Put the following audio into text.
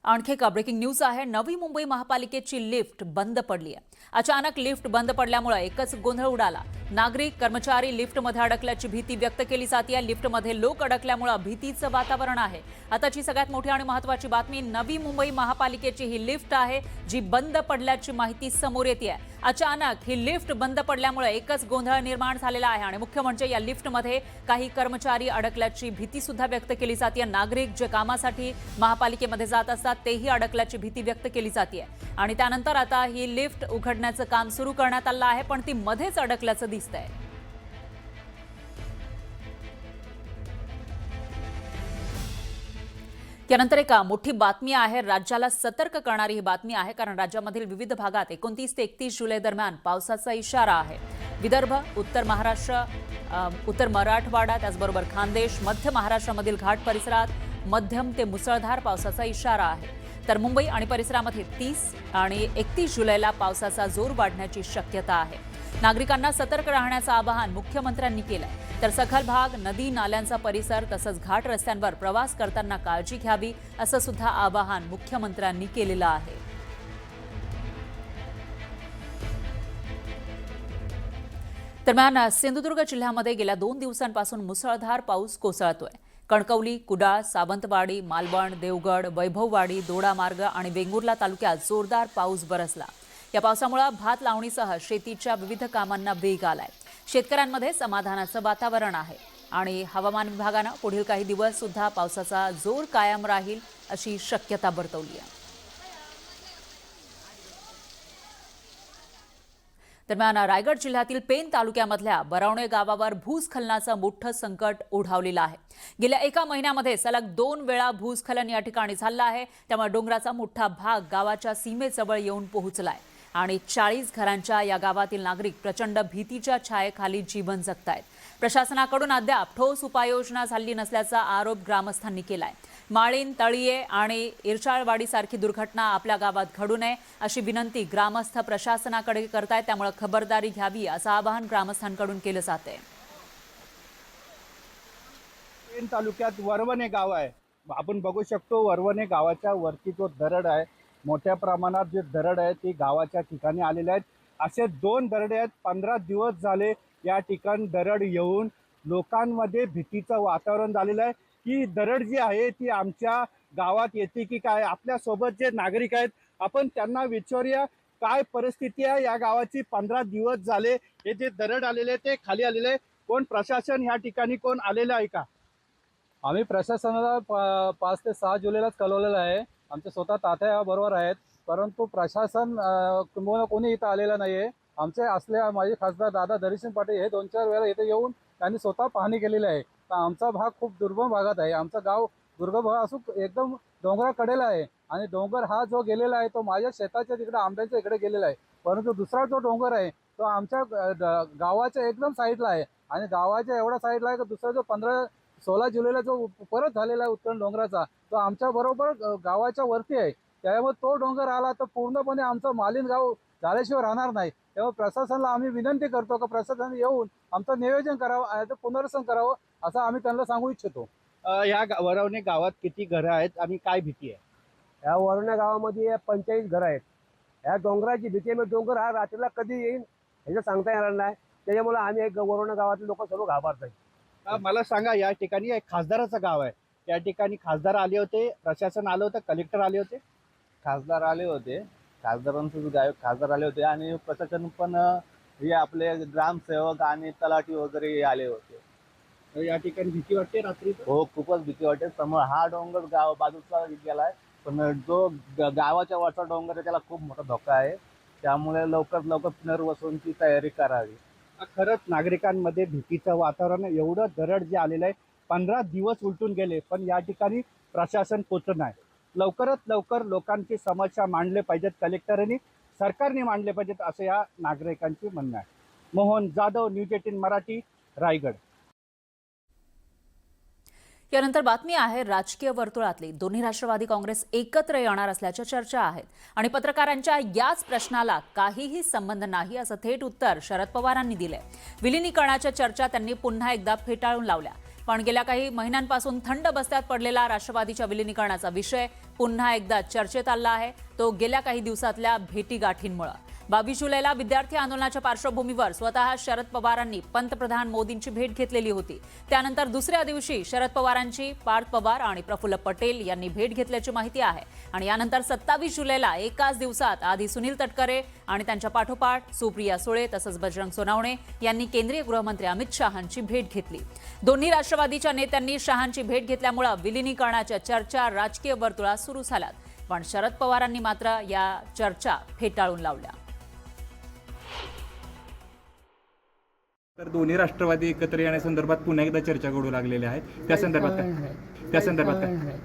आणखी एक breaking news आहे। नवी मुंबई महापालिकेची लिफ्ट बंद पडली आहे। अचानक लिफ्ट बंद पडल्यामुळे एकच गोंधळ उडाला। नागरिक कर्मचारी लिफ्टमध्ये अडकल्याची भीती व्यक्त केली जाते। लिफ्टमध्ये लोक अडकल्यामुळे भीतीचं वातावरण आहे। आताची सगळ्यात मोठी आणि महत्त्वाची बातमी, नवी मुंबई महापालिकेची ही लिफ्ट आहे जी बंद पडल्याची माहिती समोर येते आहे। अचानक ही लिफ्ट बंद पडल्यामुळे एकच गोंधळ निर्माण झालेला आहे आणि मुख्य म्हणजे या लिफ्टमध्ये काही कर्मचारी अडकल्याची भीती सुद्धा व्यक्त केली जाते। नागरिक जे कामासाठी महापालिकेमध्ये जात असतात तेही अडकल्याची भीती व्यक्त केली जाते आणि त्यानंतर आता ही लिफ्ट उघडण्याचं काम सुरू करण्यात आलं आहे, पण ती मध्येच अडकल्याचं दिसतंय। यानंतर एक मोठी बातमी आहे, राज्याला सतर्क करणारी ही बातमी आहे, कारण राज्यामधील विविध भागात 29 ते 31 जुलै दरम्यान पावसाचा इशारा आहे। विदर्भ, उत्तर महाराष्ट्र, उत्तर मराठवाडा, त्याचबरोबर खानदेश, मध्य महाराष्ट्रामधील घाट परिसरात मध्यम ते मुसळधार पावसाचा इशारा आहे। तर मुंबई आणि परिसरामध्ये 30 आणि 31 जुलैला पावसाचा जोर वाढण्याची शक्यता आहे। नागरिकांना सतर्क राहण्याचं आवाहन मुख्यमंत्र्यांनी केलंय। तर सखल भाग, नदी नाल्यांचा परिसर तसंच घाट रस्त्यांवर प्रवास करताना काळजी घ्यावी असं सुद्धा आवाहन मुख्यमंत्र्यांनी केलेलं आहे। दरम्यान सिंधुदुर्ग जिल्ह्यामध्ये गेल्या 2 दिवसांपासून मुसळधार पाऊस कोसळतोय। कणकवली, कुडाळ, सावंतवाडी, मालवण, देवगड, वैभववाडी, दोडामार्ग आणि वेंगुर्ला तालुक्यात जोरदार पाऊस बरसला। या पावसामुळे भात लावणीसह शेतीच्या विविध कामांना वेग आलाय। शेतकऱ्यांमध्ये समाधानाचं वातावरण आहे आणि हवामान विभागानं पुढील काही दिवस सुद्धा पावसाचा जोर कायम राहील अशी शक्यता वर्तवली आहे। दरम्यान रायगड जिल्ह्यातील पेन तालुक्यामधल्या बरवणे गावावर भूस्खलनाचं मोठं संकट ओढावलेलं आहे। गेल्या 1 महिन्यामध्ये सलग 2 वेळा भूस्खलन या ठिकाणी झालं आहे। त्यामुळे डोंगराचा मोठा भाग गावाच्या सीमेजवळ येऊन पोहोचलाय आणि 40 घरांच्या या गावातील नागरिक प्रचंड भीतीच्या छायेखाली जीवन जगतायत। प्रशासनाकडून अद्याप ठोस उपाययोजना झाली नसल्याचा आरोप ग्रामस्थांनी केलाय। माळीन, तळीये आणि इरशाळवाडी सारखी दुर्घटना आपल्या गावात घडू नये अशी विनंती ग्रामस्थ प्रशासनाकडे करतायत। त्यामुळे खबरदारी घ्यावी असं आवाहन ग्रामस्थांकडून केलं जाते। पेन तालुक्यात वरवणे गाव आहे। आपण बघू शकतो वरवणे गावाच्या वरती जो दरड आहे, मोठ्या प्रमाणात जे दरड आहे ती गावाच्या ठिकाणी आलेले आहेत। असे 2 दरडे आहेत। 15 दिवस झाले या ठिकाणी दरड येऊन लोकांमध्ये भीतीचं वातावरण झालेलं आहे। ही दरड जी आहे ती आमच्या गावात येते की काय? आपल्या सोबत जे नागरिक आहेत आपण त्यांना विचारूया काय परिस्थिती आहे या गावाची। 15 दिवस झाले हे जे दरड आलेले ते खाली आलेले, कोण प्रशासन या ठिकाणी कोण आलेलं आहे का? आम्ही प्रशासनाला 5 ते 6 जुलैलाच कळवलेलं आहे। आमचे स्वतः तात्या बरोबर आहेत, परंतु प्रशासन कोणी इथं आलेलं नाही आहे। आमचे असले माझे खासदार दादा धैर्यसिंग पाटील हे 2-4 वेळा इथे येऊन त्यांनी स्वतः पाहणी केलेली आहे। तर आमचा भाग खूप दुर्गम भागात आहे। आमचं गाव दुर्गम भाग असून एकदम डोंगराकडेला आहे आणि डोंगर हा जो गेलेला आहे तो माझ्या शेताच्या तिकडे आंब्याच्या इकडे गेलेला आहे, परंतु दुसरा जो डोंगर आहे तो आमच्या गावाच्या एकदम साईडला आहे आणि गावाच्या एवढ्या साईडला आहे की दुसरा जो 15-16 जुलैला जो परत झालेला आहे उत्तर डोंगराचा तो आमच्या बरोबर गावाच्या वरती आहे। त्यामुळे तो डोंगर आला तर पूर्णपणे आमचं मालीन गाव झाल्याशिवाय राहणार नाही। त्यामुळे प्रशासनाला आम्ही विनंती करतो की प्रशासनाने येऊन आमचं नियोजन करावं, पुनर्वसन करावं असं आम्ही त्यांना सांगू इच्छितो। या वरवणे गावात किती घरं आहेत आणि काय भीती आहे? या वरवणे गावामध्ये 45 घरं आहेत। या डोंगराची भीती आहे, डोंगर हा रात्रीला कधी येईल ह्याचं सांगता येणार नाही। त्याच्यामुळे आम्ही एक वरवणे गावातले लोक सर्व घाबरत आहेत। मला सांगा, या ठिकाणी एक खासदाराचं गाव आहे, या ठिकाणी खासदार आले होते, प्रशासन आलं होतं, कलेक्टर आले होते? खासदार आले होते, खासदार आले होते आणि प्रशासन पण हे आपले ग्रामसेवक आणि तलाठी वगैरे आले होते। या ठिकाणी भीती वाटते रात्री? हो, खूपच भीती वाटते। समोर हा डोंगर गाव बाजूचा गेलाय, पण जो गावाच्या वरचा डोंगर आहे त्याला खूप मोठा धोका आहे। त्यामुळे लवकर पुनर्वसनाची तयारी करावी। खरंच नागरिकांमध्ये भीतीचं वातावरण, एवढं दरड जे आलेलं आहे, 15 दिवस उलटून गेले पण या ठिकाणी प्रशासन पोचत नाही। लवकरात लवकर लोकांची समस्या मांडले पाहिजेत, कलेक्टरांनी सरकारने मांडले पाहिजेत असं या नागरिकांची म्हणणं आहे। मोहन जाधव, न्यूज 18 मराठी, रायगड। यानंतर बातमी आहे राजकीय वर्तुळातली। दोन्ही राष्ट्रवादी काँग्रेस एकत्र येणार असल्याच्या चर्चा आहेत आणि पत्रकारांच्या याच प्रश्नाला काहीही संबंध नाही असं थेट उत्तर शरद पवारांनी दिलंय। विलिनीकरणाच्या चर्चा त्यांनी पुन्हा एकदा फेटाळून लावल्या। पण गेल्या काही महिन्यांपासून थंड बस्त्यात पडलेला राष्ट्रवादीच्या विलिनीकरणाचा विषय पुन्हा एकदा चर्चेत आला आहे, तो गेल्या काही दिवसातल्या भेटीगाठींमुळे। 22 जुलैला विद्यार्थी आंदोलनाच्या पार्श्वभूमीवर स्वतः शरद पवारांनी पंतप्रधान मोदींची भेट घेतलेली होती। त्यानंतर दुसऱ्या दिवशी शरद पवारांची पार्थ पवार आणि प्रफुल्ल पटेल यांनी भेट घेतल्याची माहिती आहे आणि यानंतर 27 जुलैला एकाच दिवसात आधी सुनील तटकरे आणि त्यांच्या पाठोपाठ सुप्रिया सुळे तसंच बजरंग सोनवणे यांनी केंद्रीय गृहमंत्री अमित शहांची भेट घेतली। दोन्ही राष्ट्रवादीच्या नेत्यांनी शहांची भेट घेतल्यामुळे विलिनीकरणाच्या चर्चा राजकीय वर्तुळात सुरू झाल्यात, पण शरद पवारांनी मात्र या चर्चा फेटाळून लावल्या। तर दोन्ही राष्ट्रवादी एकत्र येण्यासंदर्भात पुन्हा एकदा चर्चा घडू लागलेल्या आहेत। त्या संदर्भात काय?